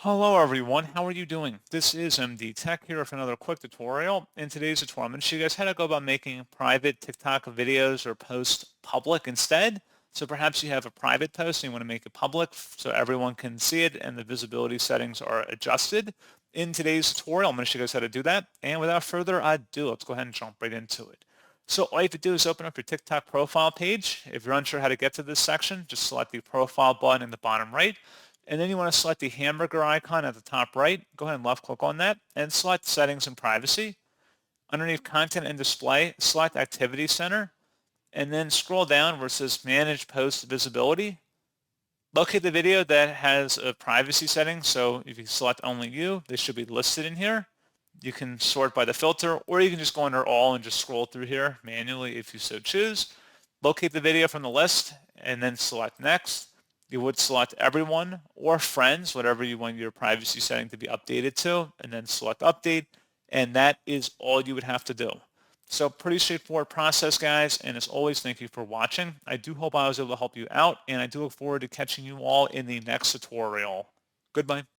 Hello everyone, how are you doing? This is MD Tech here with another quick tutorial. In today's tutorial, I'm going to show you guys how to go about making private TikTok videos or posts public instead. So perhaps you have a private post and you want to make it public so everyone can see it and the visibility settings are adjusted. In today's tutorial, I'm going to show you guys how to do that. And without further ado, let's go ahead and jump right into it. So all you have to do is open up your TikTok profile page. If you're unsure how to get to this section, just select the profile button in the bottom right. And then you want to select the hamburger icon at the top right. Go ahead and left click on that and select settings and privacy. Underneath content and display, select activity center and then scroll down where it says manage post visibility. Locate the video that has a privacy setting. So if you select only you, they should be listed in here. You can sort by the filter or you can just go under all and just scroll through here manually if you so choose. Locate the video from the list and then select next. You would select everyone or friends, whatever you want your privacy setting to be updated to, and then select update. And that is all you would have to do. So pretty straightforward process, guys. And as always, thank you for watching. I do hope I was able to help you out, and I do look forward to catching you all in the next tutorial. Goodbye.